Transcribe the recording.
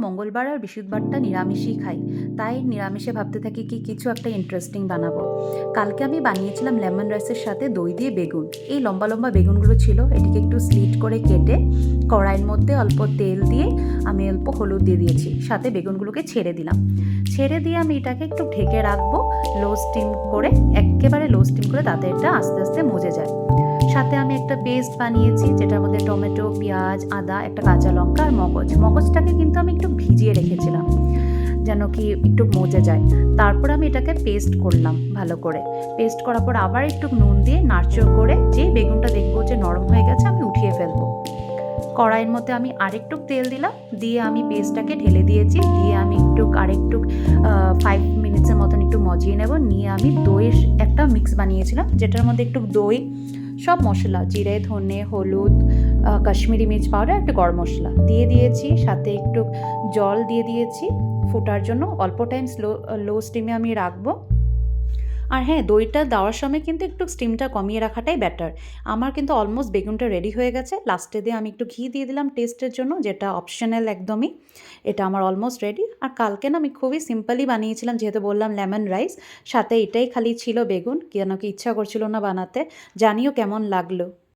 মঙ্গলবার আর বৃহস্পতিবারটা নিরামিষই খাই। তাই নিরামিষে ভাবতে থাকি কি কিছু একটা ইন্টারেস্টিং বানাবো। কালকে আমি বানিয়েছিলাম লেমন রাইসের সাথে দই দিয়ে বেগুন। এই লম্বা লম্বা বেগুনগুলো ছিল, এটিকে একটু স্লিট করে কেটে কড়াইয়ের মধ্যে অল্প তেল দিয়ে আমি অল্প হলুদ দিয়ে দিয়েছি, সাথে বেগুনগুলোকে ছেড়ে দিলাম। ছেড়ে দিয়ে আমি এটাকে একটু ঢেকে রাখবো, লো স্টিম করে, একেবারে লো স্টিম করে, তাতে এটা আস্তে আস্তে মজে যায়। সাথে আমি একটা পেস্ট বানিয়েছি যেটার মধ্যে টমেটো, পেঁয়াজ, আদা, একটা কাঁচা লঙ্কা আর মগজটাকে কিন্তু আমি একটু ভিজিয়ে রেখেছিলাম যেন কি একটু মজে যায়। তারপর আমি এটাকে পেস্ট করলাম ভালো করে। পেস্ট করার পর আবার একটু নুন দিয়ে নাড়চড় করে যেই বেগুনটা দেখবো যে নরম হয়ে গেছে আমি উঠিয়ে ফেলবো। কড়াইয়ের মধ্যে আমি আরেকটু তেল দিলাম, দিয়ে আমি পেস্টটাকে ঢেলে দিয়েছি, দিয়ে আমি আরেকটু 5 মিনিটসের মতন একটু মজিয়ে নেব। নিয়ে আমি দইয়ের একটা মিক্স বানিয়েছিলাম যেটার মধ্যে একটু দই, সব মশলা, জিরে, ধনে, হলুদ, কাশ্মীরি মির্চ পাউডার, একটা গরম মশলা দিয়ে দিয়েছি, সাথে একটু জল দিয়ে দিয়েছি ফোটার জন্য। অল্প টাইম লো স্টিমে আমি রাখবো। আর হ্যাঁ, দইটা দেওয়ার সময় কিন্তু একটু স্টিমটা কমিয়ে রাখাটাই বেটার। আমার কিন্তু অলমোস্ট বেগুনটা রেডি হয়ে গেছে। লাস্টে দিয়ে আমি একটু ঘি দিয়ে দিলাম টেস্টের জন্য, যেটা অপশনাল একদমই। এটা আমার অলমোস্ট রেডি। আর কালকে না আমি খুবই সিম্পলই বানিয়েছিলাম, যেহেতু বললাম লেমন রাইস, সাথে এটাই খালি ছিল বেগুন, কেন কি ইচ্ছা করছিল না বানাতে। জানিও কেমন লাগলো।